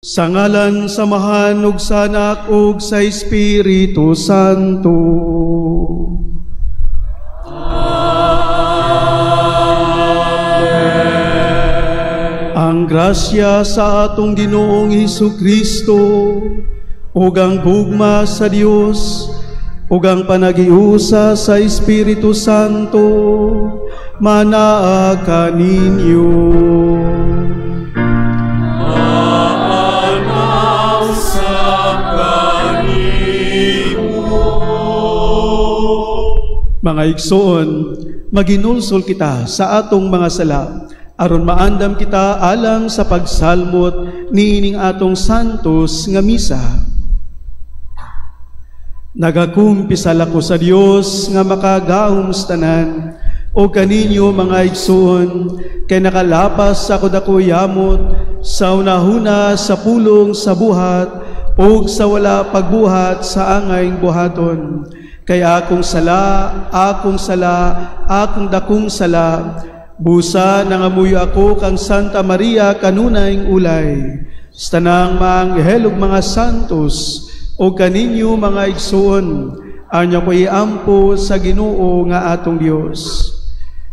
Sa ngalan samahan ug sa Anak ug sa Espiritu Santo. Amen. Ang grasya sa atong Ginoong Hesukristo ug ang gugma sa Dios ug ang panagiusa sa Espiritu Santo manaa kaninyo. Mga igsoon, maginulsol kita sa atong mga sala, aron maandam kita alang sa pagsalmot niining atong santos nga misa. Nagakumpisal ako sa Dios nga makagahom sa tanan, o kaninyo mga igsoon, kay nakalapas ako dako yamot sa unahuna sa pulong sa buhat o sa wala pagbuhat sa angayng buhaton. Kaya akong akong dakong sala, busa nangamuyo ako kang Santa Maria kanunayng ulay, stanang mga anghel ug mga santos, o kaninyo mga igsoon, anya ko iampo sa Ginoo nga atong Dios.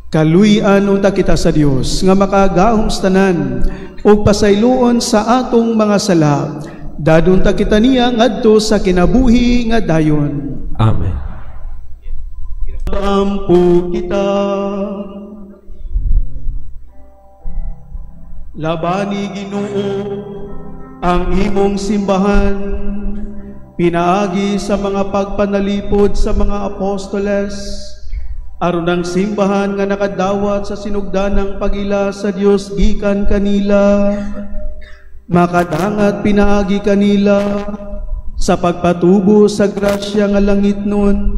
Kaluy-an unta kita sa Dios nga makagahom sa tanan ug pasayloon sa atong mga sala, dadun ta kita niya ngadto sa kinabuhi nga dayon. Amen. Ampo kita, labani Ginoo ang imong simbahan, pinaagi sa mga pagpanalipod sa mga apostoles, aron ang simbahan nga nakadawat sa sinugdanang pagila sa Dios gikan kanila, makadangat pinaagi kanila sa pagpatubo sa grasya nga langit nun,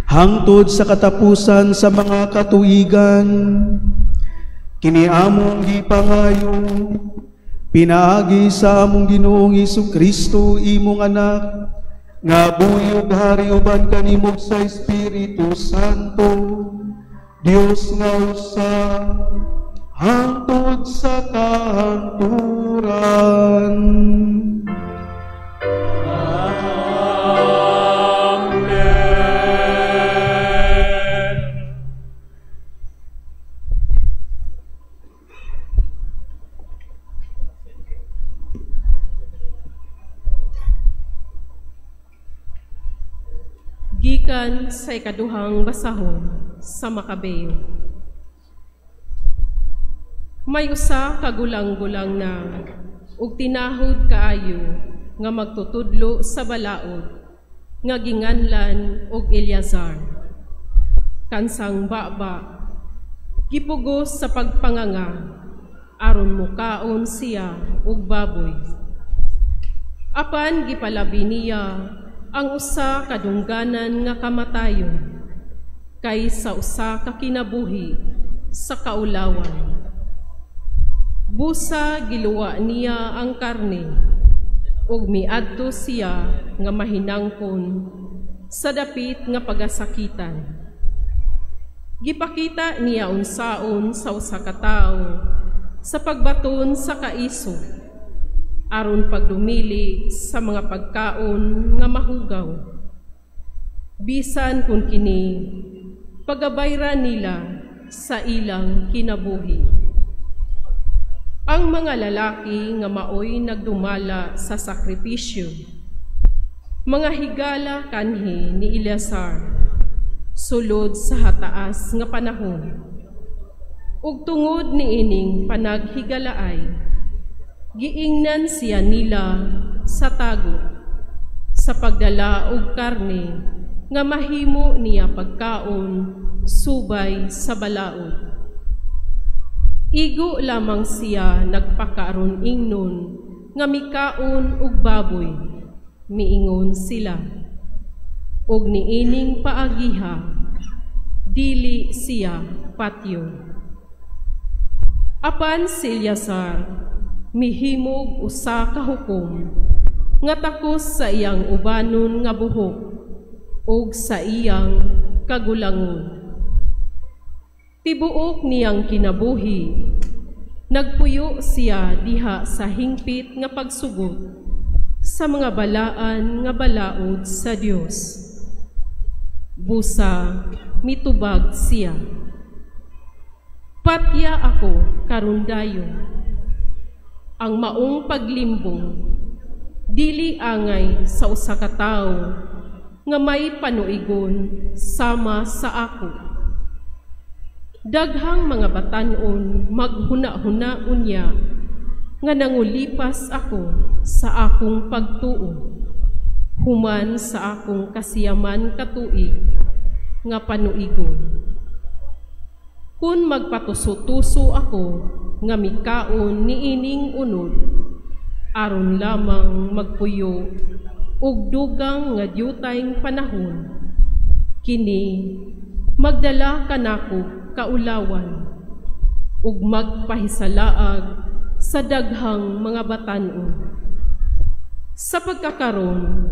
hangtod sa katapusan sa mga katuigan. Kini among gipangayo, pinaagi sa among Ginoong Hesukristo imong anak, nga buyog hari uban kanimo sa Espiritu Santo, Dios nga usa, hangtod sa kahangturan. Gikan sa ikaduhang basahon sa Makabeo. May usa ka gulang-gulang na ug tinahod kaayo nga magtutudlo sa balaod nga ginganlan og Eleazar. Kansang baba gipugos sa pagpanganga aron mukaon siya og baboy. Apan gipalabi niya ang usa ka dungganan nga kamatayon kay sa usa ka kinabuhi sa kaulawan. Busa giluwa niya ang karne ug miadto siya nga mahinangkon sa dapit nga pagasakitan. Gipakita niya unsaon sa usa ka tawo sa pagbaton sa kaiso aron pagdumili sa mga pagkaon nga mahugaw. Bisan kung kini pagabayran nila sa ilang kinabuhi. Ang mga lalaki nga maoy nagdumala sa sakripisyo, mga higala kanhi ni Eleazar, sulod sa hataas nga panahon. Ug tungod ni ining panaghigalaay, giingnan siya nila sa tago sa pagdala og karne nga mahimo niya pagkaon subay sa balaod. Igo lamang siya nagpakaron ingnon nga mikaon og baboy, miingon sila. Og niining paagiha, dili siya patyo. Apan si Eleazar mihimog usa ka hukom nga takos sa iyang ubanon nga buhok ug sa iyang kagulangon. Tibuok niyang kinabuhi Nagpuyo siya diha sa hingpit nga pagsugod sa mga balaan nga balaod sa Dios. Busa mitubag siya. Patya ako karon dayon. Ang maong paglimbong dili angay sa usa ka tawo nga may panuigon sama sa ako. Daghang mga batan-on maghuna-huna unya nga nangulipas ako sa akong pagtuo, human sa akong kasiyaman katuig nga panuigon. Kun magpatuso-tuso ako nga mikaon niining unod, aron lamang magpuyo ug dugang nga diyutayng panahon, kini magdala kanako kaulawan ug magpahisalaag sa daghang mga batan-on. Sa pagkakaron,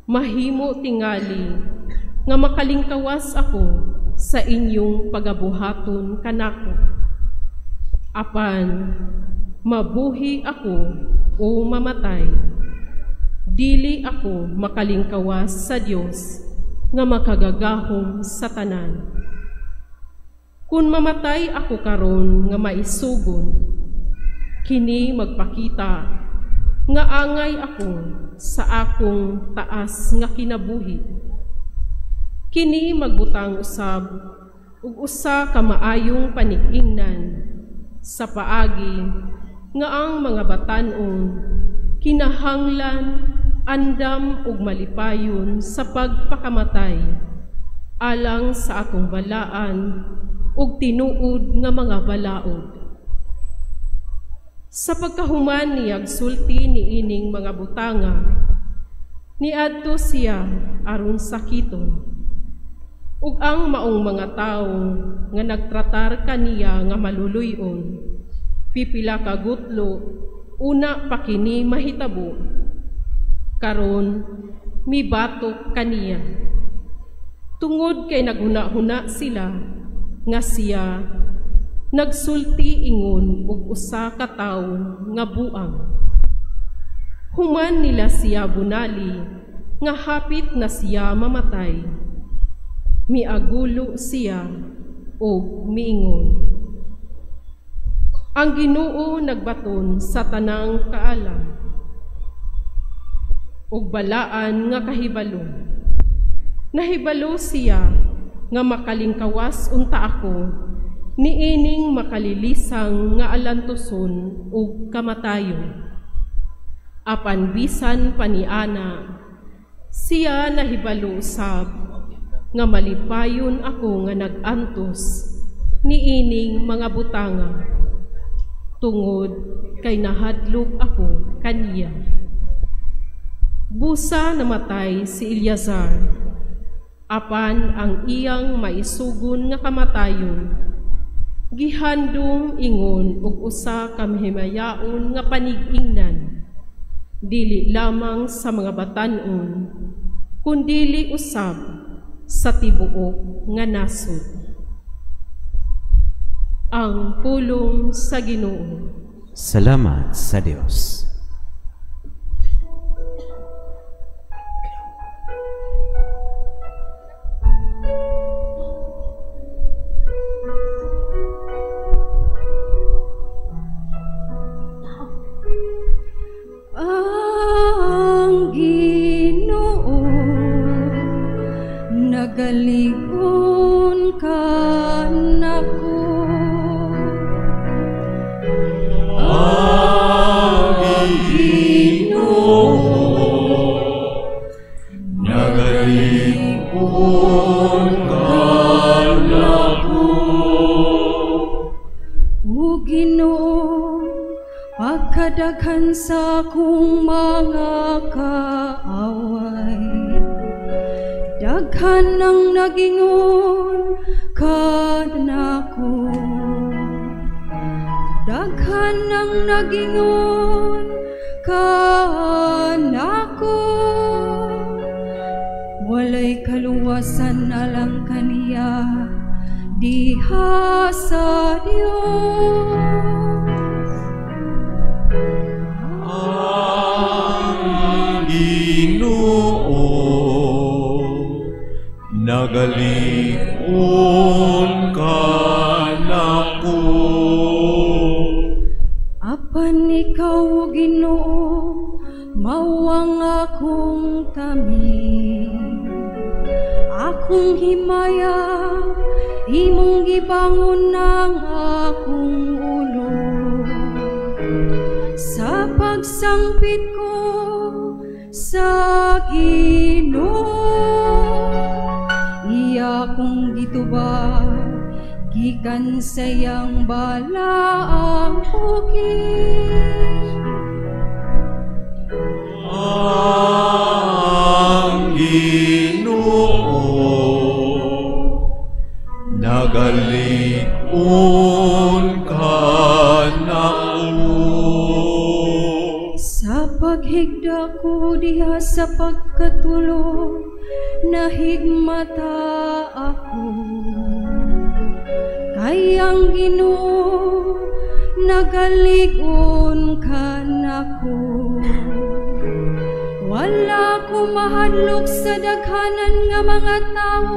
mahimo tingali nga makalingkawas ako sa inyong pagabuhaton kanako. Apan mabuhi ako o mamatay, dili ako makalingkawas sa Dios nga makagagahom sa tanan. Kung mamatay ako karon nga maisugon, kini magpakita nga angay ako sa akong taas nga kinabuhi. Kini magbutang usab ug usa ka maayong panig-ingnan sa paagi nga ang mga batan-on kinahanglan andam ug malipayon sa pagpakamatay alang sa atong balaan ug tinuod nga mga balaod. Sa pagkahuman niyag sulti ni ining mga butanga, niadto siya aron sakiton. Ug ang maong mga tawo nga nagtratar kaniya nga maluluyon, pipila ka gutlo, una pa kini mahitabo, karon mibatok kaniya. Tungod kay naghuna-huna sila, nga siya nagsulti ingon ug usa ka tawo nga buang. Human nila siya bunali nga hapit na siya mamatay. Miagulo siya ug miingon, ang Ginoo nagbaton sa tanang kaalam ug balaan nga kahibalo. Nahibalo siya nga makalingkawas unta ako niining makalilisang nga alantuson ug kamatayon. Apan bisan paniana, siya nahibalo usab nga malipayon ako nga nag-antos niining mga butanga, tungod kay nahadlok ako kaniya. Busa namatay si Eleazar, apan ang iyang maisugon nga kamatayon, gihandong ingon ug usa ka mahimayaon nga panig-ingnan, dili lamang sa mga batan-on, kundili usab sa tibuok nga nasod. Ang pulong sa Ginoo. Salamat sa Dios. Ang Ginoo nagalingon kanako. Ang Ginoo nagalingon kanako. O Ginoo, pagkadaghan sa akong mga kaaway, daghan ang nagingon kanako. Daghan ang nagingon kanako. Walay kaluwasan alang kaniya diha sa Dios. nagalingon ka nako. Apan ikaw, Ginoo, mawang akong tami. Akong himaya, imong gibangon ng akong ulo. Sa pagsangpit ko sa Ginoo, iya kong gitubag, gikan sayang balaang bukid. Ang Ginoo nagalingon ka nako. Sa paghigda ko diha sa pagkatulog, nahigmata ako. Kay ang Ginoo nagalingon ka nako. Wala ko mahadlok sa daghanan nga mga tao,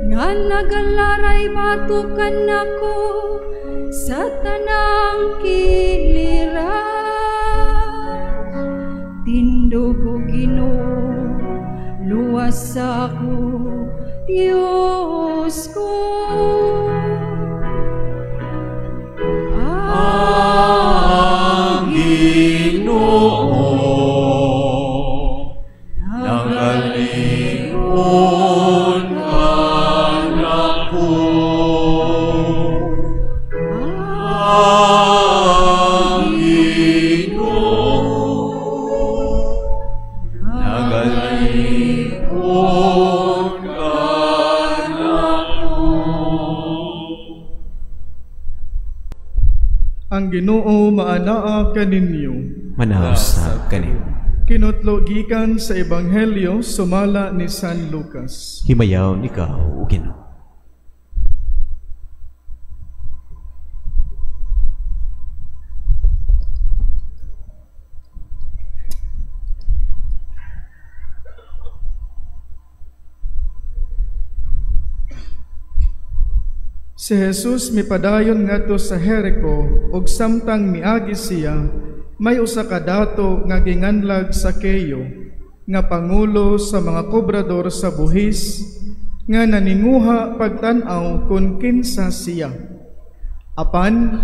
nga nagalaray batukan nako sa tanang kiliran. Tindog o Ginoo, luwas ako, Diyos ko. Ang Ginoo nagalingon ka nako. Ang Ginoo nagalingon ka nako. Ang Ginoo maanaa kaninyo. Manausap kanimo. Kinutlo gikan sa Ebanghelyo sumala ni San Lucas. Himayaw ikaw, o Ginoo. Si Jesus mipadayon ngadto sa Jericho ug samtang miagi siya, may usa ka dato nga ginganlag sa Keyo, nga pangulo sa mga kobrador sa buhis, nga naninguha pagtan-aw kung kinsa siya. Apan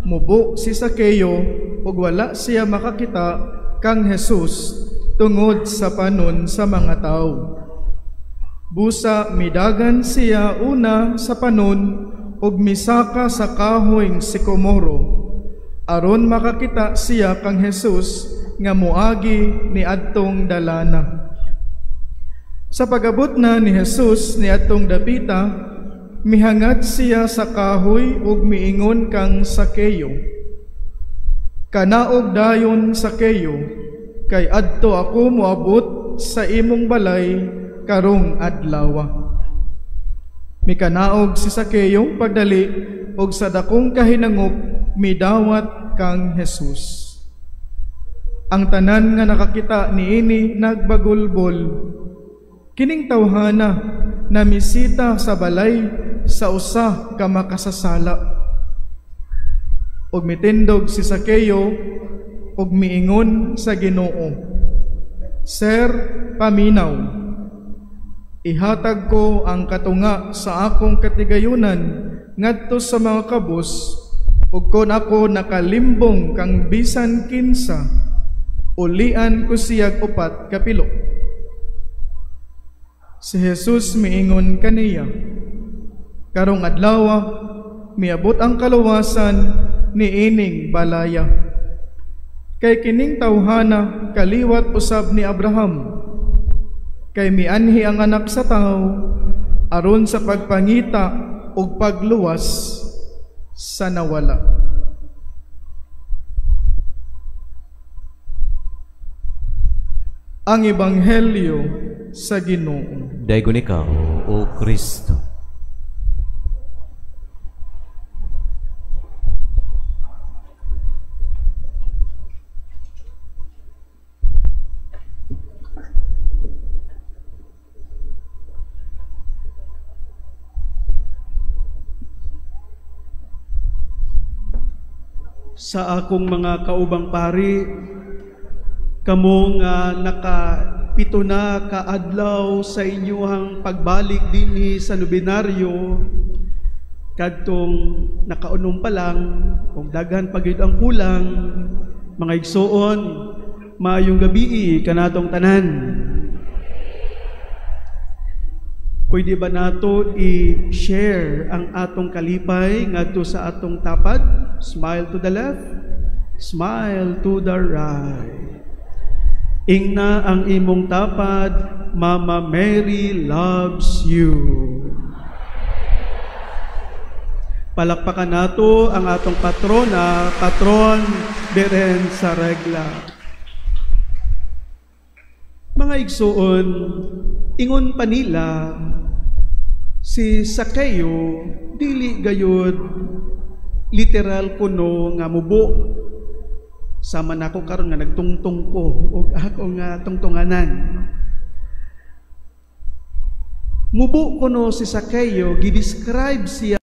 mubo si Sakeyo ug wala siya makakita kang Jesus tungod sa panon sa mga tao. Busa midagan siya una sa panon ug misaka sa kahoyng sikomoro, aron makakita siya kang Jesus nga moagi ni adtong dalana. Sa pagabot na ni Jesus ni adtong dapita, mihangat siya sa kahoy ug miingon kang Sakeyo, "Kanaog dayon Sakeyo, kay adto ako moabot sa imong balay karong adlaw." Mikanaog si Sakeyo pagdali ug sa dakong kahinangop midawat kang Jesus. Ang tanan nga nakakita niini nagbagulbol. Kining tawhana na misita sa balay sa usa ka makasasala. Ug mitindog si Sakeyo ug miingon sa Ginoo, "Sir, paminaw. Ihatag ko ang katunga sa akong katigayunan ngadto sa mga kabus, ug kon ako nakalimbong kang bisan kinsa, ulian ko siyag upat kapilo." Si Jesus miingon kaniya, "Karong adlaw miabot ang kaluwasan ni ining balaya. Kay kining tawhana kaliwat usab ni Abraham. Kay mianhi ang anak sa tao aron sa pagpangita ug pagluwas sa nawala." Ang Ebanghelyo sa Ginoo. Daygon ikaw, o Kristo. sa akong mga kaubang pari, kamo nga nakapito na kaadlaw sa inyong pagbalik dinhi sa nobinaryo, kadtong nakaunom pa lang, kung daghan pagid ang kulang, mga igsoon, maayong gabi kanatong tanan. Pwede ba nato i-share ang atong kalipay ngadto sa atong tapad? Smile to the left, smile to the right. Ingna ang imong tapad, Mama Mary loves you. Palakpakan nato ang atong patrona, Patron Beren sa Regla. Mga igsoon, ingon pa nila, si Sakeo dili gayud literal kuno nga mubo. Sama na ako karon nga nagtungtong ko og ako nga tungtunganan. Mubo kuno si Sakeo, gidescribe siya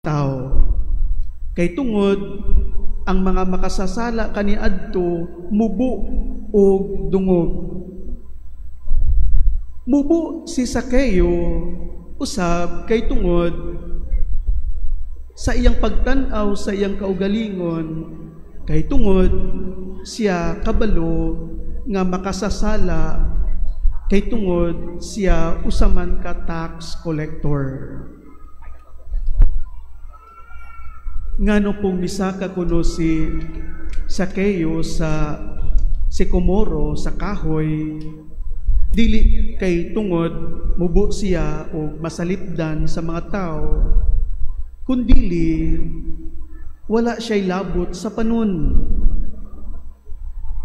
tao. Kay tungod ang mga makasasala kaniadto mubo og dungog. Mubo si Sakeo usab kay tungod sa iyang pagtan-aw sa iyang kaugalingon, kay tungod siya kabalo nga makasasala, kay tungod siya usaman ka tax collector. Ngano pong misaka kuno si Sakeo sa Sycomoro sa kahoy, dili kay tungod mubo siya o masalipdan sa mga tao, kundili wala siya'y labot sa panon,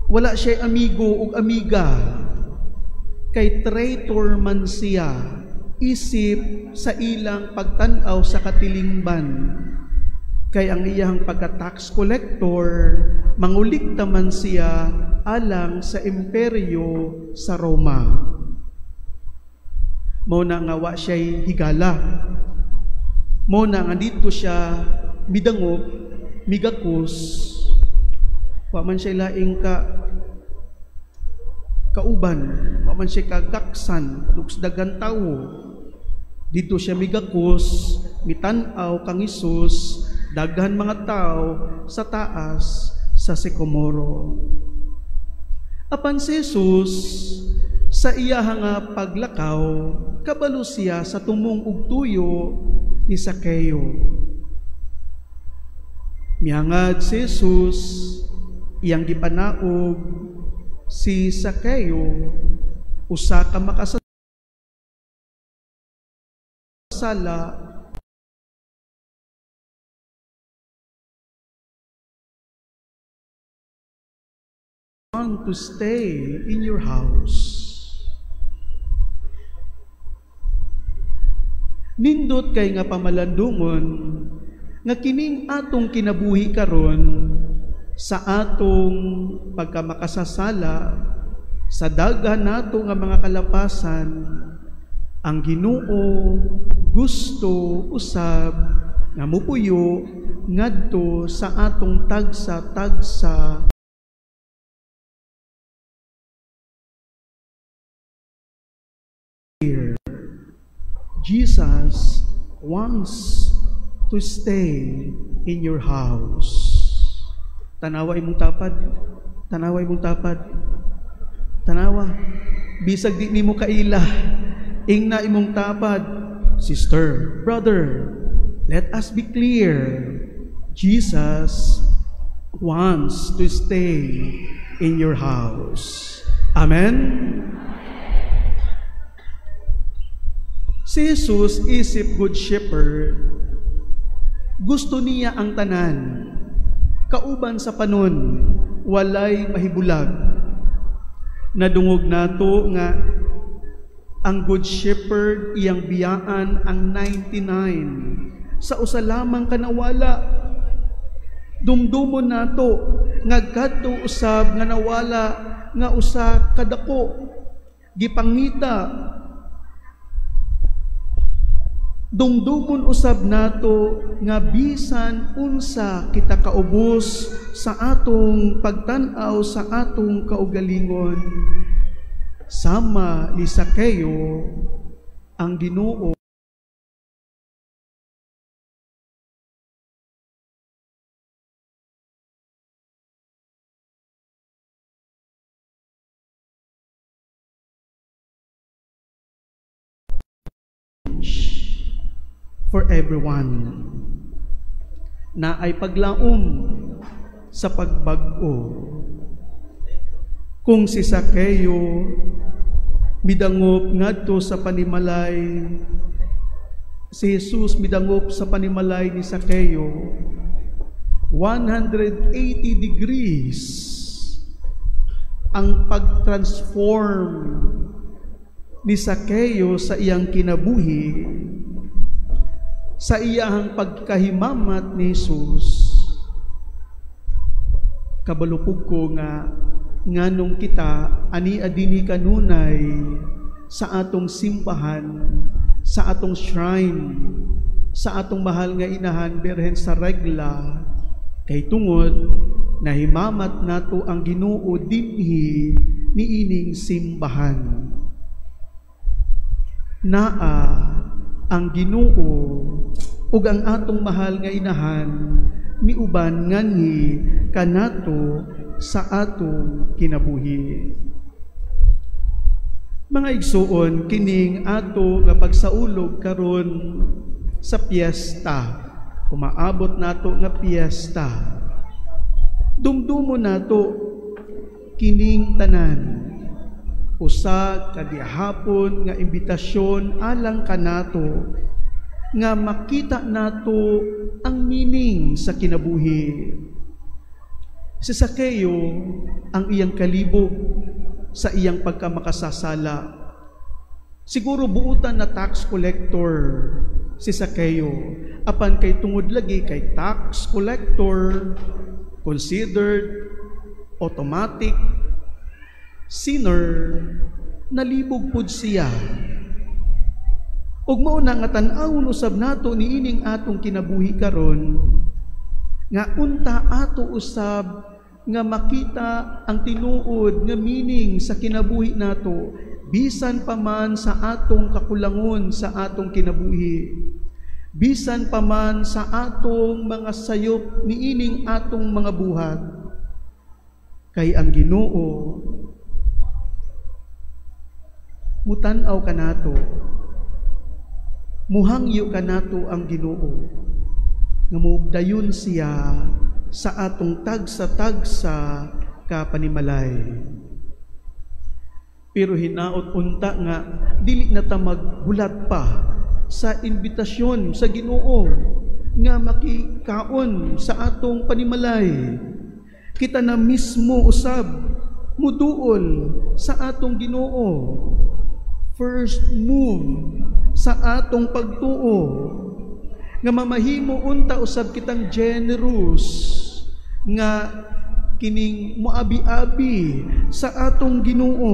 wala siya'y amigo o amiga, kay traitor man siya isip sa ilang pagtanaw sa katilingban. Kay ang iyang pagka-tax collector, mangulikta man siya alang sa imperyo sa Roma. Mao na nga wa siya'y higala. Mao na nga dito siya midangop, migakos, wa man siya laing kauban, wa man siya kagaksan, dugsdagan tawo. Dito siya migakos, mitan-aw kang Isus, daghan mga tao sa taas sa Sycomoro. Apan si Jesus sa iya nga paglakaw, kabalo siya sa tumong ug tuyo ni Sakeo. Miangad si Jesus, iyang gipanaog si Sakeo, usa ka makasasala to stay in your house. Nindot kay nga pamalandungon nga kining atong kinabuhi karon sa atong pagkamakasasala sa daghan nato nga mga kalapasan, ang Ginoo gusto usab nga mupuyo ngadto sa atong tagsa-tagsa here. Jesus wants to stay in your house. Tanawa imong tapad, tanawa imong tapad, tanawa. Bisag di nimo kaila, ingna imong tapad. Sister, brother, let us be clear. Jesus wants to stay in your house. Amen? Si Jesus isip good shepherd, gusto niya ang tanan, kauban sa panon, walay mahibulag. Nadungog nato nga ang good shepherd iyang biyaan ang 99 sa usa lamang kanawala. Dumdumon nato nga kadto usab nga nawala nga usa kadako, gipangita Dumdumun usab nato nga bisan unsa kita kaubos sa atong pagtan-aw sa atong kaugalingon, sama ni Sakeo ang Ginoo for everyone na ay paglaom sa pagbag-o. Kung si Sakeo midangop ngadto sa panimalay, si Jesus midangop sa panimalay ni Sakeo, 180 degrees ang pag-transform ni Sakeo sa iyang kinabuhi, sa iyang pagkahimamat ni Jesus. Kabalupog ko nga nganong kita ani adini kanunay sa atong simbahan, sa atong shrine, sa atong mahal nga inahan Birhen sa Regla, kay tungod nahimamat nato ang Ginoo dinhi niining simbahan. Naa ang Ginoo ug ang atong mahal nga inahan miuban nganhi kanato sa atong kinabuhi. Mga igsuon, kining ato nga pagsaulog karon sa piyesta, kumaabot nato nga piyesta, dumdumo nato kining tanan usa ka dihapon nga imbitasyon alang kanato nga makita nato ang meaning sa kinabuhi. Si Sakeo ang iyang kalibog sa iyang pagkamakasasala. Siguro buutan na tax collector si Sakeo, apan kay tungod lagi kay tax collector considered automatic sinner, nalibog pud siya. Ug mao na nga tan-awon usab nato niining atong kinabuhi karon nga unta ato usab nga makita ang tinuod nga meaning sa kinabuhi nato bisan pa man sa atong kakulangon sa atong kinabuhi, bisan pa man sa atong mga sayop niining atong mga buhat, kay ang Ginoo mutan-aw kanato, muhangyo kanato ang Ginoo nga mugdayon siya sa atong tagsa-tagsa ka panimalay. Pero hinaot unta nga dili na ta maghulat pa sa imbitasyon sa Ginoo nga makikaon sa atong panimalay. Kita na mismo usab muduol sa atong Ginoo. First move sa atong pagtuo nga mamahimo unta usab kitang generous nga kining moabi-abi sa atong Ginoo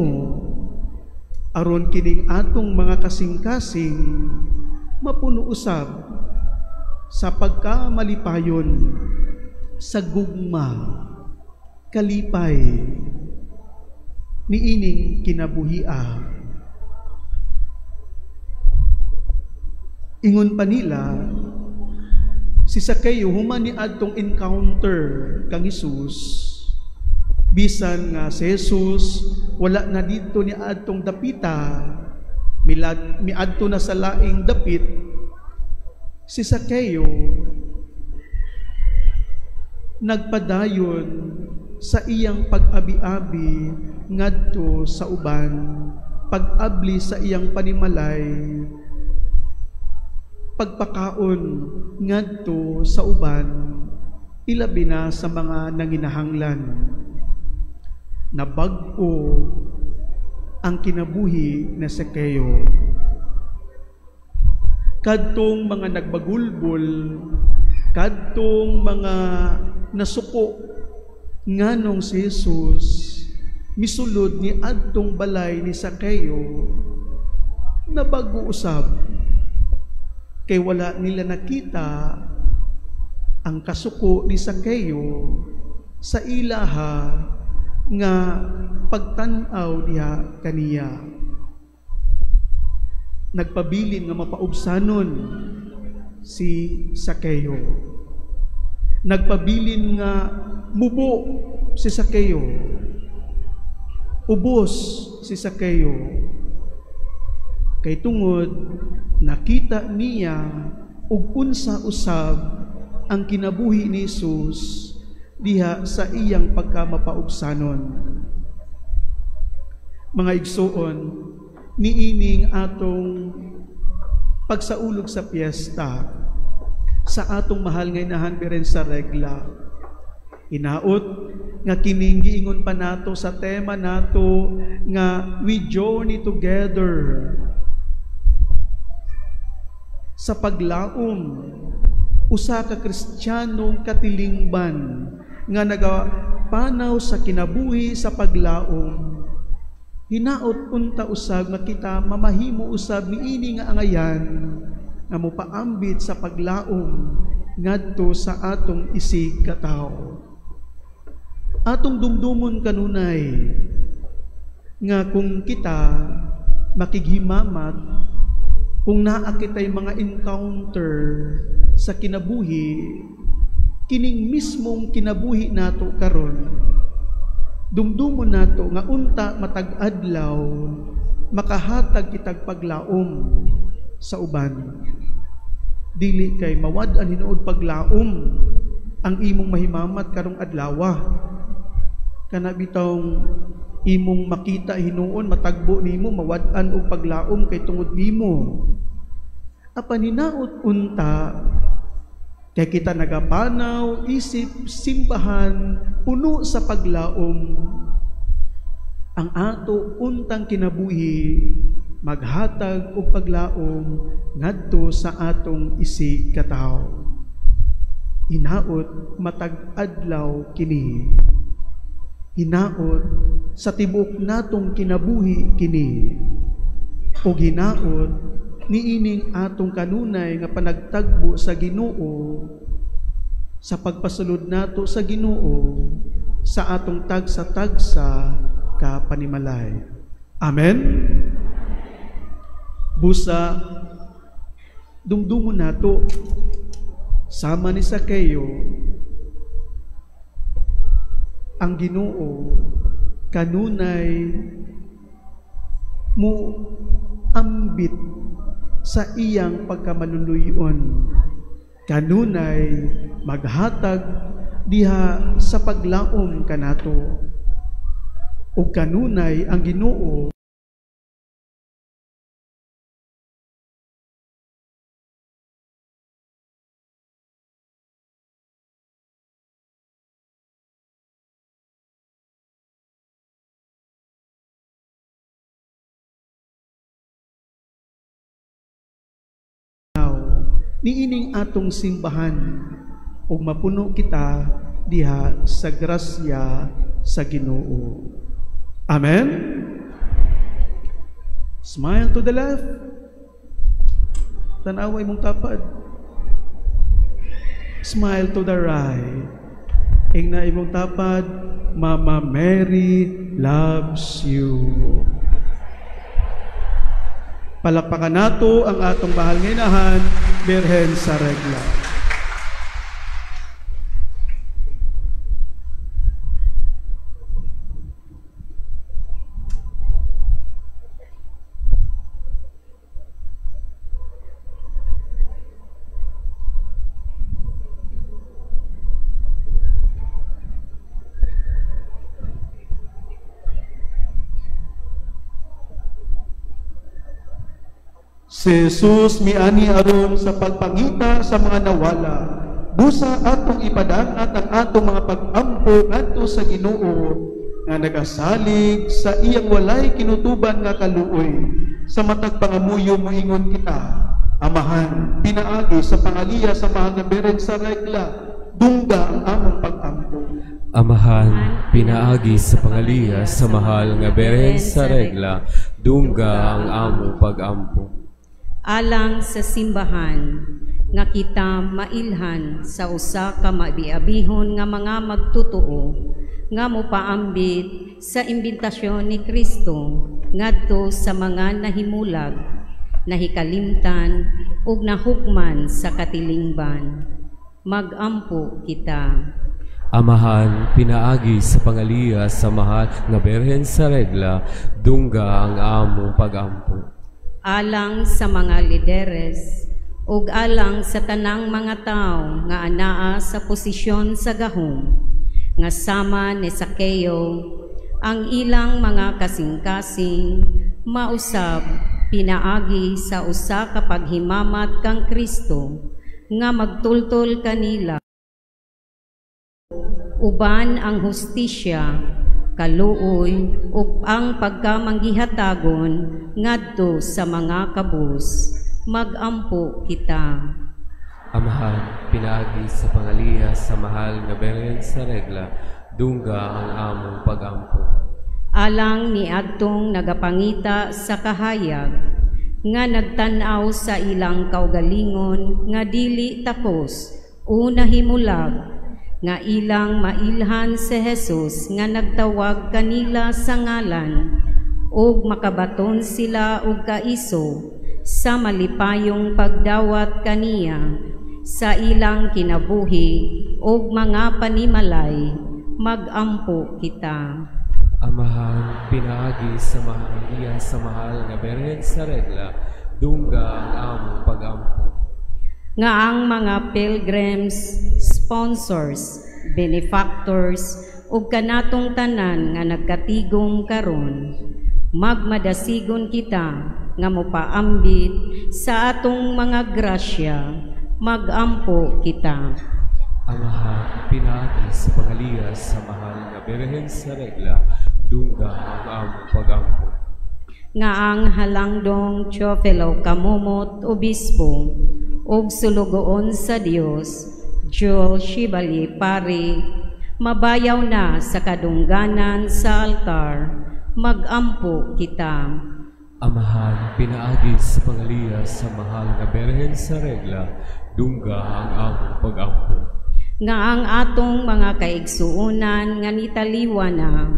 aron kining atong mga kasing-kasing mapuno usab sa pagkamalipayon sa gugma kalipay niining kinabuhia. Ingon pa nila, si Sakeo human ni adtong encounter kang Hesus, bisan nga si Jesus wala na dito ni adtong dapita, miadto na sa laing dapit, si Sakeo nagpadayon sa iyang pag-abi-abi ngadto sa uban, pag-abli sa iyang panimalay, pagpakaon ngadto sa uban, ilabi na sa mga nanginahanglan. Nabag-o ang kinabuhi na Sakeo. Kadtong mga nagbagulbol, kadtong mga nasuko nganong si Jesus misulod ni adtong balay ni Sakeo, nabago usab kay wala nila nakita ang kasuko ni Sakeo sa ilaha nga pagtanaw diha kaniya. Nagpabilin nga mapaubsanon si Sakeo. Nagpabilin nga mubo si Sakeo. Ubos si Sakeo. Kay tungod nakita niya ug unsa usab ang kinabuhi ni Jesus diha sa iyang pagkamapaubsanon. Mga igsoon, niining atong pagsaulog sa piyesta sa atong mahal nga inahan Beren sa Regla. Hinaot nga kining giingon pa nato sa tema nato nga we journey together sa paglaom, usa ka Kristiyanong katilingban nga nagapanaw sa kinabuhi sa paglaom. Hinaot unta usab nga kita mamahimo usab niini nga angayan nga mopaambit sa paglaom ngadto sa atong isig katawo. Atong dumdumon kanunay nga kung kita makighimamat, kung naa kitay mga encounter sa kinabuhi, kining mismong kinabuhi nato karon, dumdumon nato nga unta matag-adlaw makahatag kitag paglaom sa uban. Dili kay mawad-an hinuod paglaom ang imong mahimamat karong adlawa. Kana bitawng imong makita hinuon matagbo nimo mawad-an og paglaom kay tungod nimo. Apan hinaot unta kay kita nagapanaw isip simbahan puno sa paglaom. Ang ato untang kinabuhi maghatag og paglaom ngadto sa atong isig katawo. Hinaot matag adlaw kini. Hinaot sa tibuok natong kinabuhi kini. O hinaot niining atong kanunay nga panagtagbo sa Ginoo sa pagpasulod nato sa Ginoo sa atong tagsa-tagsa ka panimalay. Amen. Busa dumdumon nato sama ni Sakeo ang Ginoo kanunay mo ambit sa iyang pagkamaluluyon, kanunay maghatag diha sa paglaom kanato, ug kanunay ang Ginoo niining atong simbahan ug mapuno kita diha sa grasya sa Ginoo. Amen. Smile to the left. Tanaw imong tapad. Smile to the right. Ingna imong tapad. Mama Mary loves you. Palakpakan nato ang atong mahal nga inahan, Birhen sa Regla. Si Jesus miani aron sa pagpangita sa mga nawala. Busa atong ipadangat ang atong mga pag-ampo ngadto sa Ginoo nga nagasalig sa iyang walay kinutuban nga kaluoy. Sa matag pangamuyo moingon kita, Amahan, pinaagi sa pangaliya sa mahal na Beren sa Regla, dungga ang among pag-ampo. Amahan, pinaagi sa pangaliya sa mahal nga Beren sa Regla, dungga ang among pag-ampo. alang sa simbahan, nga kita mailhan sa usa ka mabiabihon nga mga magtutuo, nga mopaambit sa imbitasyon ni Kristo ngadto sa mga nahimulag, nahikalimtan ug nahukman sa katilingban. Magampo kita. Amahan, pinaagi sa pangaliya sa mahal nga Berhen sa regla, dungga ang among pagampo. Alang sa mga lideres, ug alang sa tanang mga tao nga anaa sa posisyon sa gahom, nga sama ni Sakeo, ang ilang mga kasing-kasing, mausab, pinaagi sa usa ka paghimamat kang Kristo, nga magtultol kanila. Uban ang hustisya, kaluoy, ug ang pagkamanggihatagon ngadto sa mga kabus. Magampo kita. Amahan, pinaagi sa pangaliya sa mahal nga Berhen sa regla, dungga ang among pagampo. Alang ni adtong nagapangita sa kahayag, nga nagtan-aw sa ilang kaugalingon nga dili takos o nahimulag, nga ilang mailhan si Jesus nga nagtawag kanila sa ngalan, ug makabaton sila og kaiso sa malipayong pagdawat kaniya sa ilang kinabuhi ug mga panimalay. Magampo kita. Amahan, pinaagi sa mahaliya sa mahal nga Berhen sa regla, dungga ang among pagampo. Nga ang mga pilgrims, sponsors, benefactors, ug kanatong tanan nga nagkatigong karon, magmadasigon kita nga mopaambit sa atong mga grasya. Magampo kita. Amahan, pinaagi sa pangaliya sa mahal nga Berhen sa regla, dungga ang among pagampo. Nga ang halangdong Teofilo Kamumot, Obispo, ug sulugoon sa Dios, Joel Shibali Pari, mabayaw na sa kadungganan sa altar. Magampo kita. Amahan, pinaagi sa pangaliya sa mahal nga Berhen sa regla, dungga ang among pagampo. Nga ang atong mga kaigsuunan nga nitaliwa na,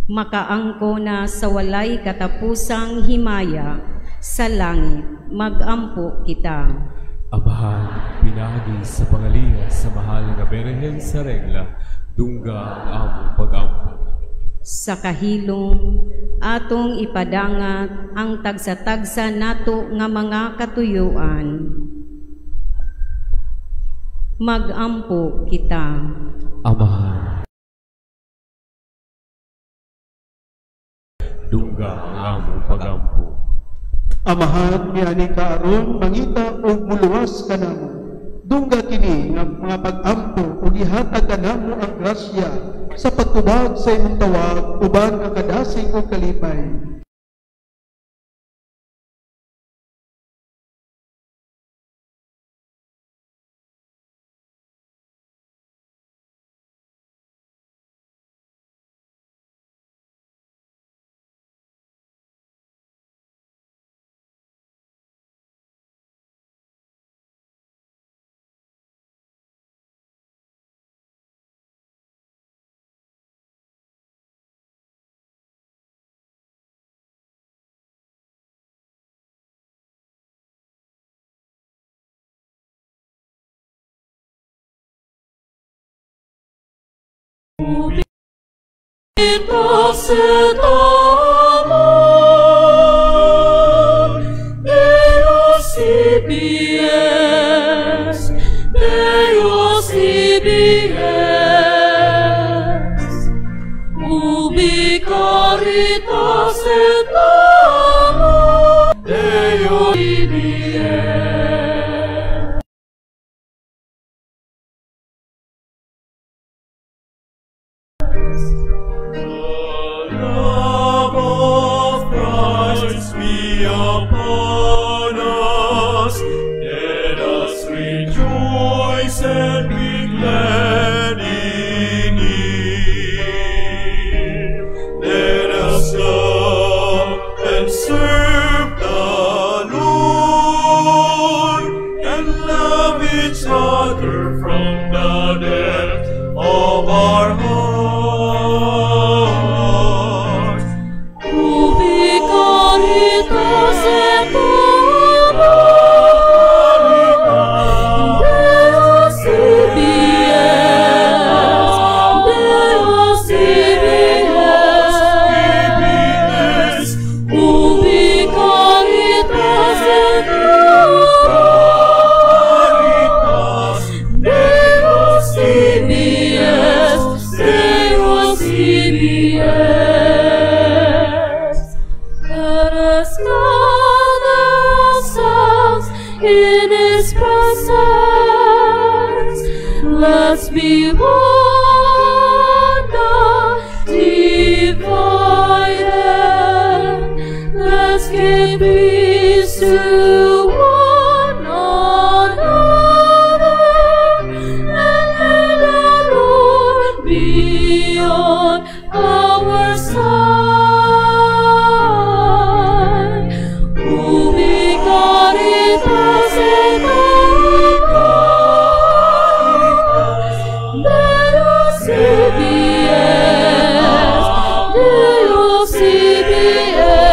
makaangko na sa walay katapusang himaya sa langit. Magampo kita. Amahan, pinaagi sa pangaliya sa mahal nga Berhen sa regla, dungga ang among pagampo. Sa kahilom, atong ipadangat ang tagsa-tagsa nato nga mga katuyuan. Magampo kita. Amahan, dungga ang among pagampo. Amahan, niani ka aron mangita o muluwas ka namo. Dungga kini nga mga pag-ampo o ihatag ka namo ang grasya sa pagtubag sa imong tawag uban ang kadasig o kalipay. Ubita's et amor, Deus ibies, Deus ibies. Ubi caritas et amor, Deus ibies. Love of Christ be upon us. Let us rejoice and be glad in it. Let us love and serve the Lord. each other from the depth of our hearts. Ubi caritas et Deus ibies, ubi caritas et Deus ibies, Deus ibies. Let us gather ourselves in His presence. Let's be one, not divided. Let's give peace to one another, and let the Lord be on our side. Ubi caritas et Deus ibies, Deus ibies.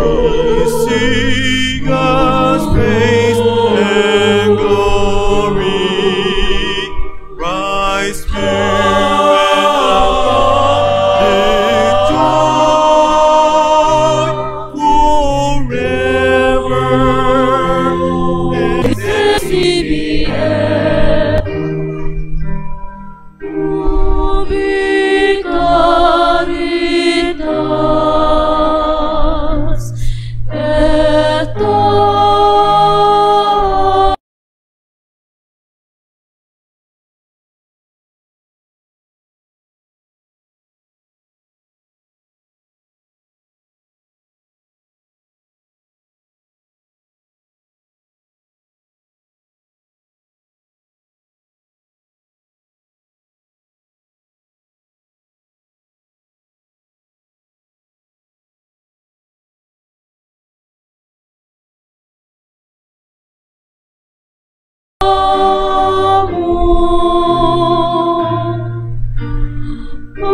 We sing God's praise and glory. Rise, Spirit of joy forever. Deus ibies. Ubi caritas et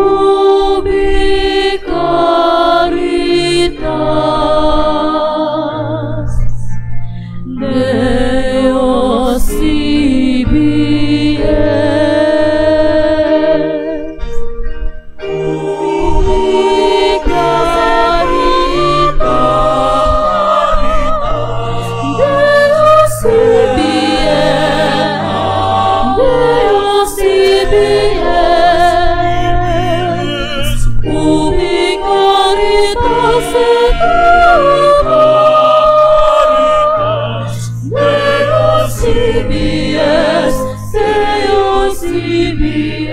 Ubi caritas Deus ibies. Ubi caritas Deus ibies, Deus ibies. Ubi caritas et Deus ibies, Deus ibies.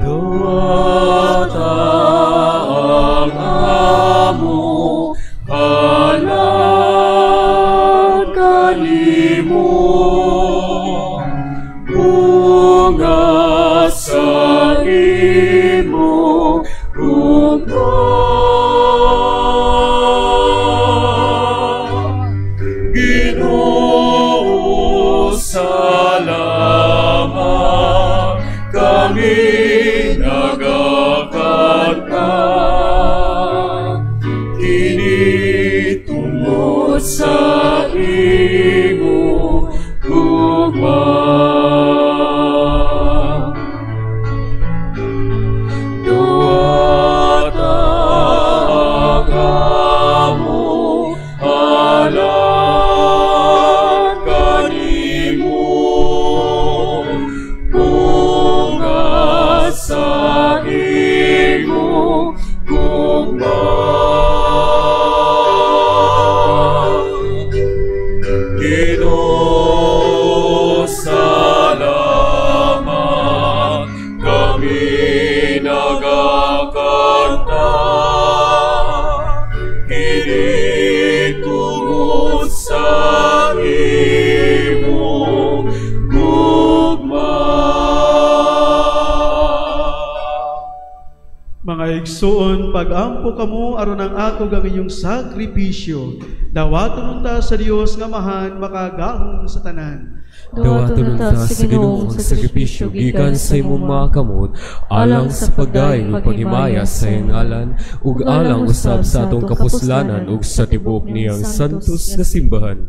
Duwata ang amo halang kanimo, bunga sa imo Ginoo, salamat kami nagakanta, kini tungod sa imo gugma. Duwata ang Maigsuon pagampo kamo aron ang ako ang inyong sakripisyo. Dawaton unta sa Dios nga mahan makagahom sa tanan. Dawaton unta sa Ginoong sa sakripisyo gikan sa imong mga kamot, alang sa pagdaing ug paghimaya sa iyang ngalan, ug alang usab sa atong kapuslanan ug sa tibuok niyang santos nga simbahan.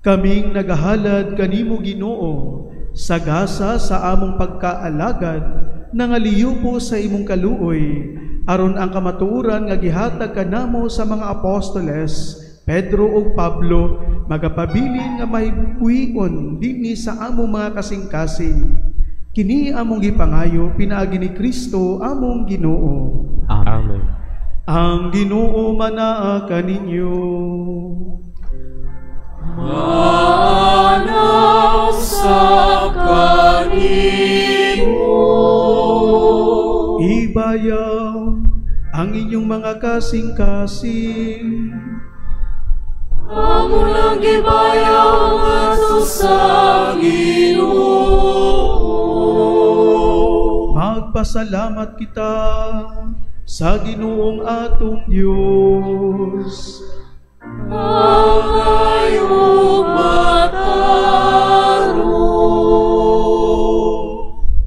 Kaming nagahalad kanimo Ginoo, sagasa sa among pagkaalagad, nangaliyo po sa imong kaluoy, aron ang kamatuoran nga gihatag kanamo sa mga apostoles, Pedro ug Pablo, magapabilin nga mahibuhion dinhi sa among mga kasing-kasing. Kini among gipangayo pinaagi ni Kristo among Ginoo. Amen. Ang Ginoo manaa kaninyo. Manaw sa kanimo. Ibayaw ang inyong mga kasing-kasing. Amo lang gibayaw nga sa Ginoo. Magpasalamat kita sa Ginoong atong Diyos. Angayong mataro.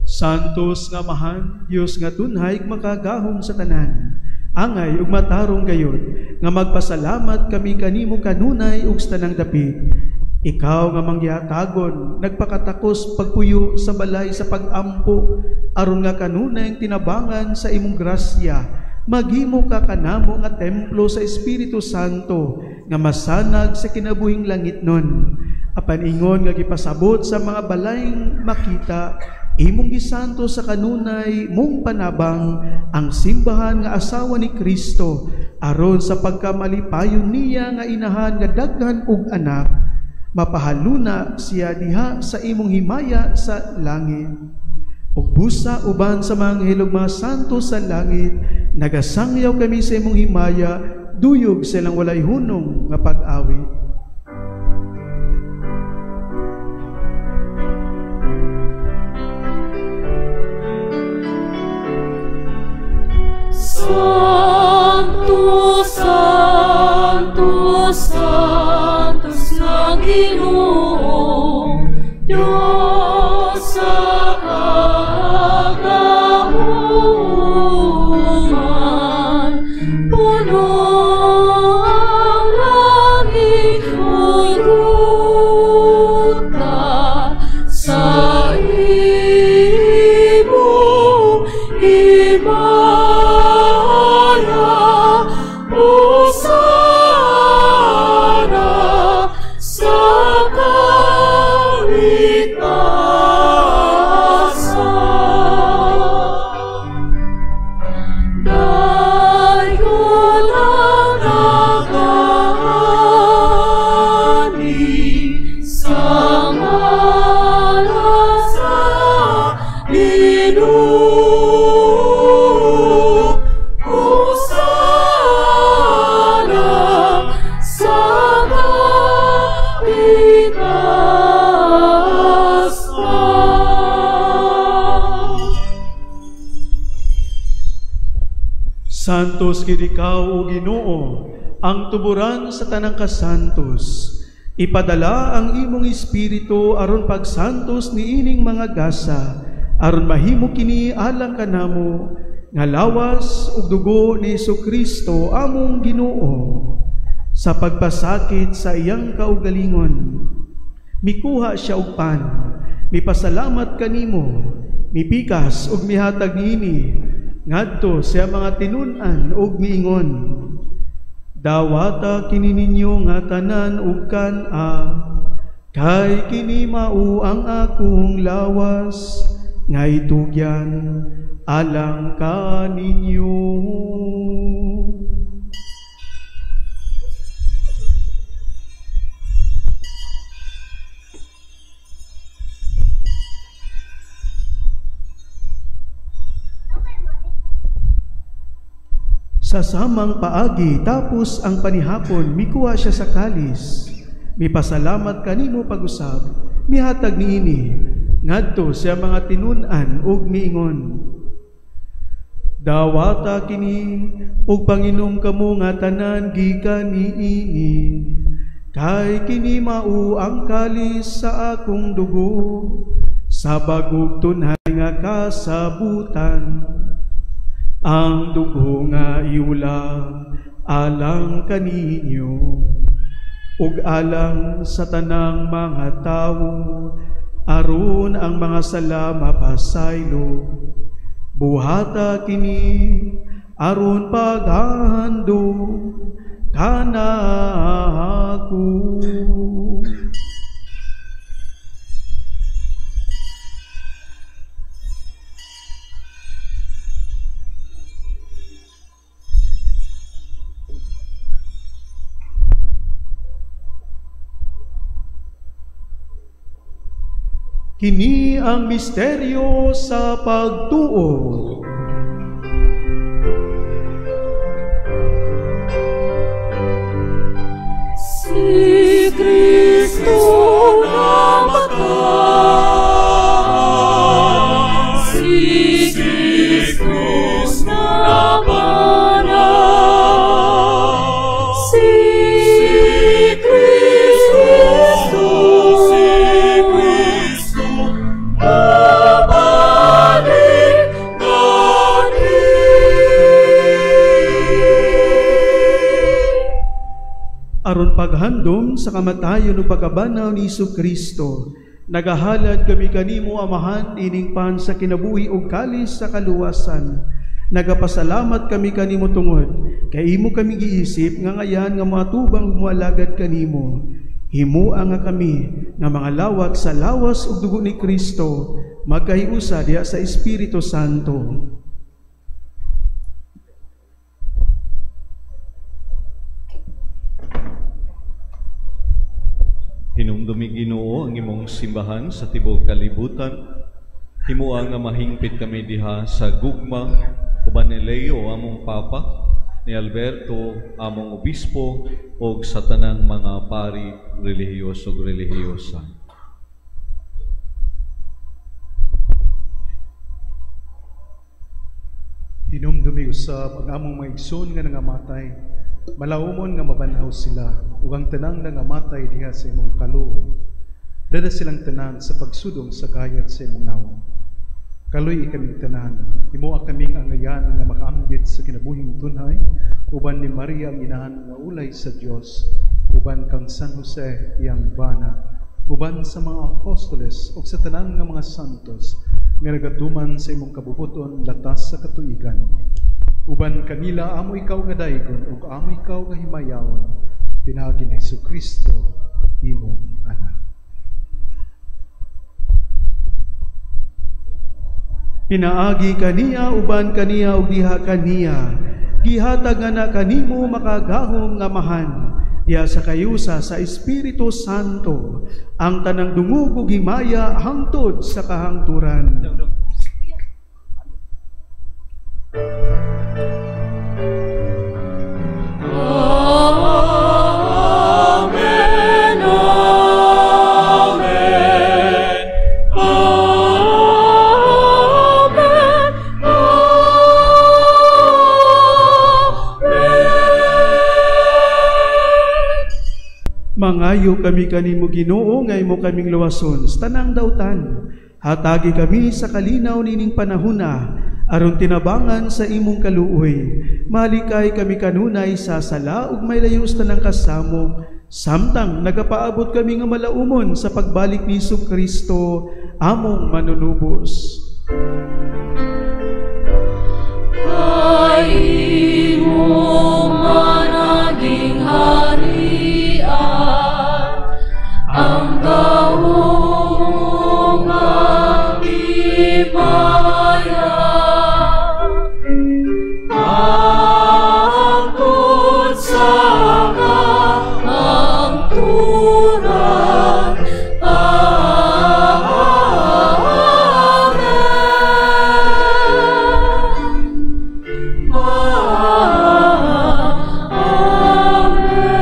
Santos nga mahan, Diyos nga tunhay makagahom sa tanan. Angay ug matarong gayud nga magpasalamat kami kanimo kanunay ug sa tanang dapit. Ikaw nga mangyatagon, nagpakatakos pagpuyo sa balay sa pagampo, aron nga kanunay tinabangan sa imong grasya. Maghimo ka kanamo nga templo sa Espiritu Santo nga masanag sa kinabuhing langit nun. Apan ingon nga gipasabot sa mga balayng makita, imong gisanto sa kanunay mong panabang ang simbahan nga asawa ni Kristo, aron sa pagkamalipayon niya nga inahan nga daghan ug anak, mapahaluna siya diha sa imong himaya sa langit. Ug busa uban sa mga anghel ug mga santo sa langit, nagasangyaw kami sa imong himaya, duyog silang walay hunong nga pag-awit. Santo, Santo, Santos nga Ginoo, Diyos sa kagahuman, puno ang langit ug lupa sa imong himaya. Santos gid ikaw, O Ginoo, ang tuburan sa tanang kasantos. Ipadala ang imong espiritu aron pagsantos niining mga gasa, aron mahimo kini alang kanamo nga lawas ug dugo ni Jesucristo among Ginoo. Sa pagpasakit sa iyang kaugalingon, mikuha siya og pan, mipasalamat kanimo, mipikas ug mihatag niini ngadto sa mga tinun-an ug miingon, dawata kini ninyo nga tanan ug kan-a, kay kini mao ang akong lawas nga itugyan alang kaninyo. Sa samang paagi tapos ang panihapon, mikuha siya sa kalis. Mipasalamat kanimo pag-usab, mihatag niini ngadto sa mga tinun-an ug miingon, Dawata kini ug panginom kamo nga tanan gikan niini. Kay kini mao ang kalis sa akong dugo, sa bagog tunhay nga kasabutan. Ang dugo nga iula alang kaninyo, ug alang sa tanang mga tawo, aron ang mga sala mapasaylo. Buhata kini aron paghandom kana ako. Kini ang misteryo sa pagtuo. Si Kristo namatay, si Kristo nabanal, si Kristo mabalik gani. Aron paghandom sa kamatayon o pagkabanaw ni Jesu-Kristo, nagahalad kami kanimo, Amahan, ining pan sa kinabuhi o kalis sa kaluwasan. Nagapasalamat kami kanimo tungod, kay imo kami giisip nga ngayan nga matubang mualagad kanimo. Himua nga kami nga mga lawak sa lawas ug dugo ni Kristo, magkahiusa diha sa Espiritu Santo. Hinumdumi Ginoo ang imong simbahan sa tibuok kalibutan. Himua nga mahingpit kami diha sa gugma uban ni Leo among papa, ni Alberto among obispo, ug sa tanang mga pari relihiyoso ug relihiyosa. Hinumdumi usab ang among mga igsoon nga nangamatay, malaumon nga mabanhaw sila, ug ang tanang nangamatay diha sa imong kaluoy. Dada silang tanan sa pagsudong sa kayat sa imong nawa. Kaluy kaming tanan, himoa kaming angayan nga makaambit sa kinabuhing tunhay, uban ni Maria ang inahan nga ulay sa Dios, uban kang San Jose iyang bana, uban sa mga apostoles ug sa tanan nga mga santos nga nagatuman sa imong kabubuton latas sa katuigan. Uban kanila amo ikaw nga daygon ug amo ikaw nga himayawon, pinagi ni Jesu-Kristo imong anak. Pinaagi kaniya uban kaniya ug diha kaniya, gihatag nga na kanimo makagahom nga Amahan, diha sa kayusa sa Espiritu Santo, ang tanang dungog ug himaya hangtod sa kahangturan. Mangayo kami kanimo Ginoo nga imo kaming luwason sa tanang dautan. Hatagi kami sa kalinaw nining panahona aron tinabangan sa imong kaluoy. Malikay kami kanunay sa sala ug may layos tanang kasamo, samtang nagapaabot kami nga malaumon sa pagbalik ni Jesu-Kristo among manunubos. Kay imo managing ang gahong ang himaya, angkot sa kahangturan. Amen.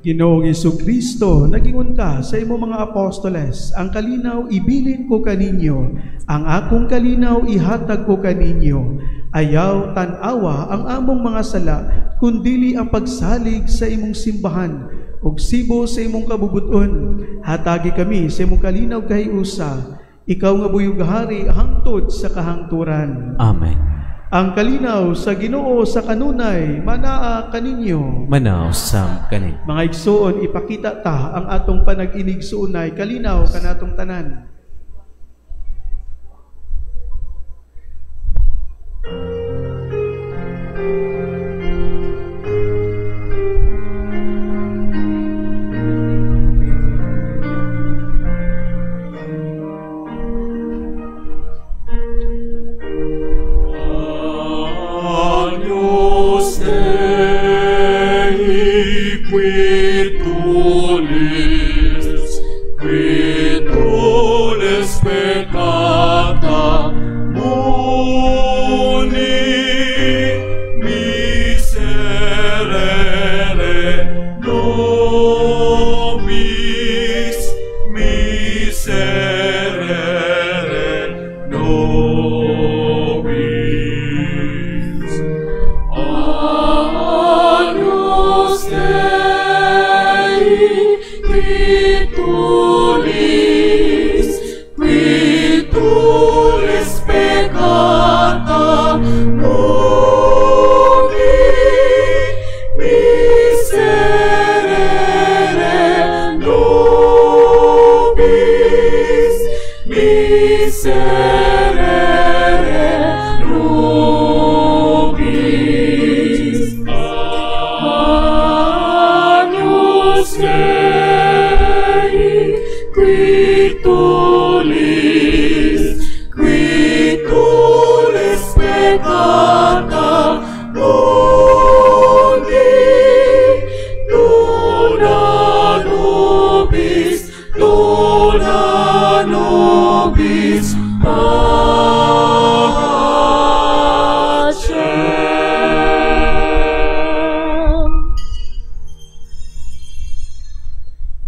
Ginoong Jesucristo, nagingon ka sa imo mga apostoles, ang kalinaw ibilin ko kaninyo, ang akong kalinaw ihatag ko kaninyo. Ayaw tan-awa ang among mga sala, kundili ang pagsalig sa imong simbahan, ug sibo sa imong kabubuton. Hatagi kami sa imong kalinaw kahiusa, ikaw nga buyog-hari hangtod sa kahangturan. Amen. Ang kalinaw sa Ginoo sa kanunay, manaa kaninyo. Manaw sa kanin. Mga igsoon, ipakita ta ang atong panag-inig suunay, kalinaw kanatong tanan.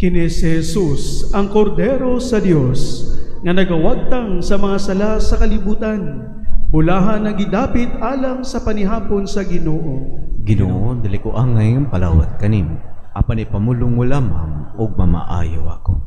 Kini si Jesus, ang Kordero sa Dios, nga nagawagtang sa mga sala sa kalibutan, bulahan na gidapit alang sa panihapon sa Ginoo. Ginoo, dili ko angay ang palawat kanimo, apan ipamulong mo lamang og mamaayo ako.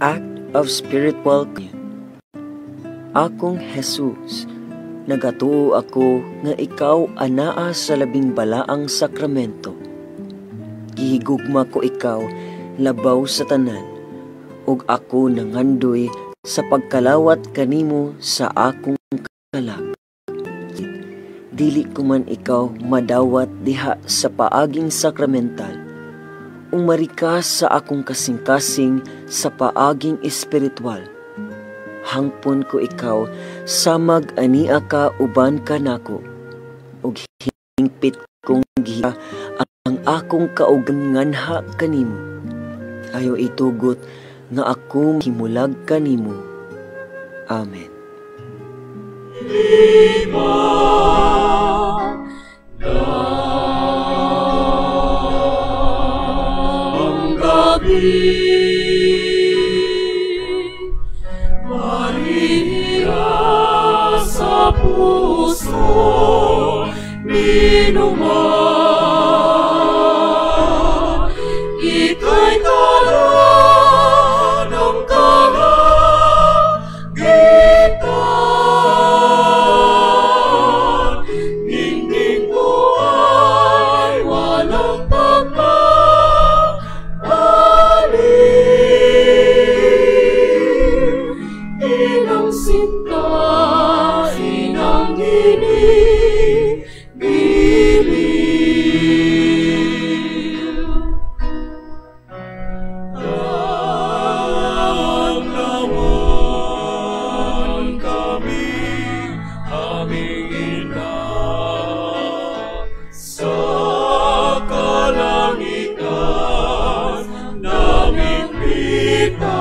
Act of Spiritual Communion. Akong Jesus, nagatuo ako nga ikaw anaa sa labing balaang sakramento. Gihigugma ko ikaw labaw sa tanan, ug ako nangandoy sa pagkalawat kanimo sa akong kalak. Dili ko man ikaw madawat diha sa paaging sakramental, umarikas sa akong kasing-kasing sa paaging espiritual. Hangpon ko ikaw, samag ania ka uban ka nako, ug hingpit kong giha ang ang akong kauganganha kanimo. Ayaw itugot nga ako himulag kanimo. Amen. Ang gabi marihira sa puso ninuman, ika'y kalan ng kalagitan. Ningning mo ay walang pagmamaliw, inang sinta, inang ginigiliw. Tawag-lawan kami, aming ina, sa kalangitan naming pita.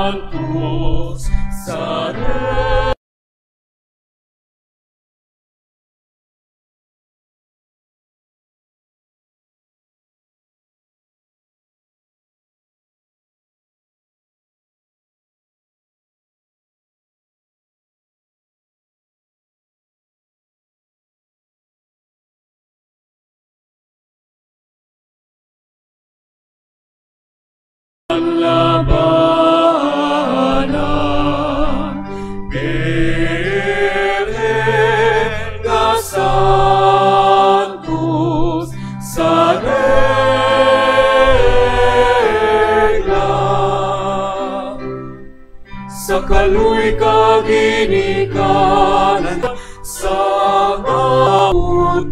Santos Sare. Labanan, Virgen Santos sa regla, sa kaluy kaginikanan sa kautan,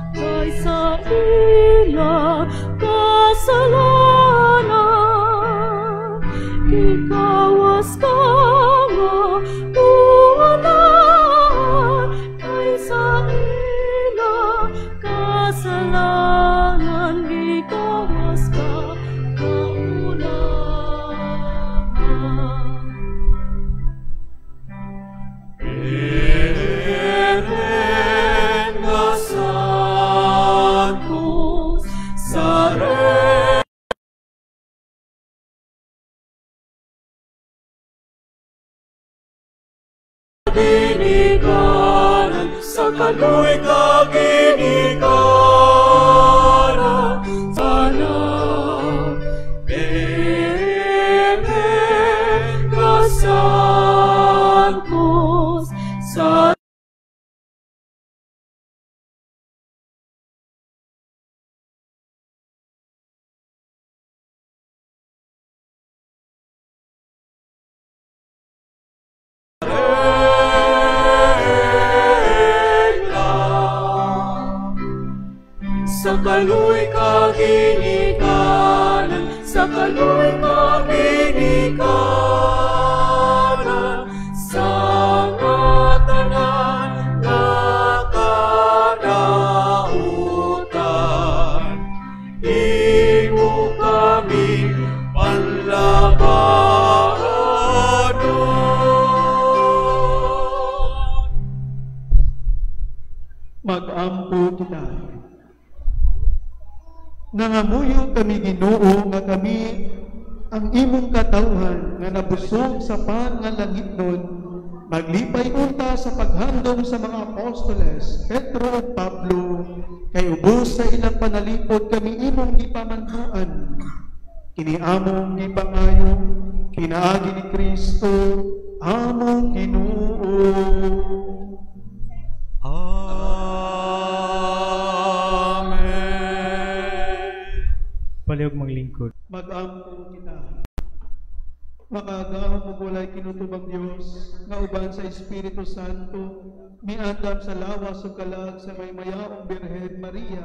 kay sa ila kasalanan Ikawas ka nga unahan kaysa ilang kasalanan. Ikawas ka unahan. Eren nga santos sa ginikanan, sa kaluy ka ginikanan, sana Eren nga santos sa kaluy ka ginikanan, sa kaluy ka ginikanan, sa ngatanan nga kadautan, imo kami panlabanon. Mag-ampo kita. Nangamuyo kami Ginoo nga kami ang imong katawhan nga nabusog sa pan nga langitnon, maglipay unta sa paghandom sa mga apostoles Pedro ug Pablo, kay ubos sa ilang panalipod kami imong gipamantuan. Kini among gipangayo kinaagi ni Kristo among Ginoo. Palihog maglingkod. Mag-ampo kita. Makagahong mo bulay kinutubang Diyos, nga uban sa Espiritu Santo, miandam sa lawas o kalag sa may mayaong Birhen Maria,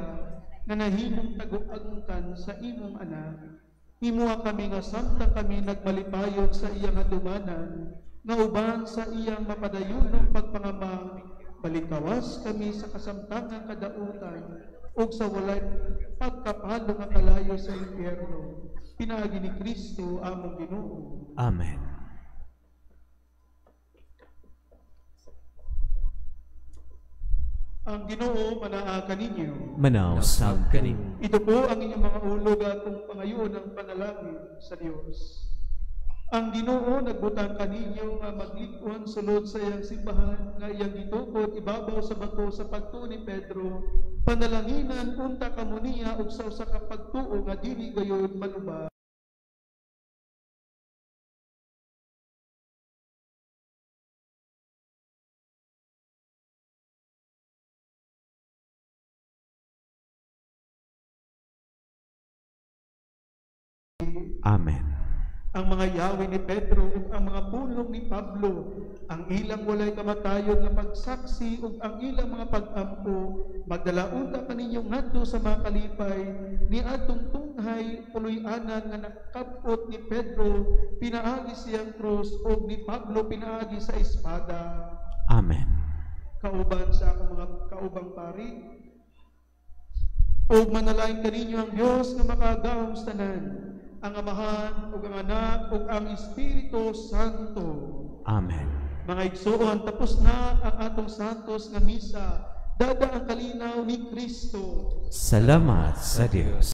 na nahimong taguagkan sa imong anak. Himuha kami nga samtang kami nagmalipayon sa iyang adumanan, nga uban sa iyang mapadayon ng pagpangamang, balikawas kami sa kasamtangang kadautan, ug sa walay pagkapalo nga kalayo sa impyerno. Pinaagi ni Kristo among Ginoo. Amen. Ang Ginoo manaa kaninyo. Manausab kaninyo. Ito po ang inyong mga ulog atong pangayoon ng panalangin sa Dios. Ang Ginoo nagbutang kaninyo nga maglikon sulod sa iyang simbahan nga iyang gitukod ibabaw sa bato sa pagtuo ni Pedro, panalanginan unta kamo niya ug sa usa ka pagtuo nga dili gayud malubha. Amen. Ang mga yawi ni Pedro ug ang mga pulong ni Pablo, ang ilang walay kamatayon nga pagsaksi ug ang ilang mga pag-ampo, magdalaunta kaninyo ngadto sa mga kalipay ni adtong tunghay puloy-anan nga nakabot ni Pedro pinaagi siyang krus ug ni Pablo pinaagi sa espada. Amen. Kauban sa akong mga kaubang pari, ug manalain kaninyo ang Dios nga makagahom sa tanan, ang Amahan, ug ang Anak, ug ang Espiritu Santo. Amen. Mga igsuon, tapos na ang atong santos nga misa. Dada ang kalinaw ni Kristo. Salamat sa Dios.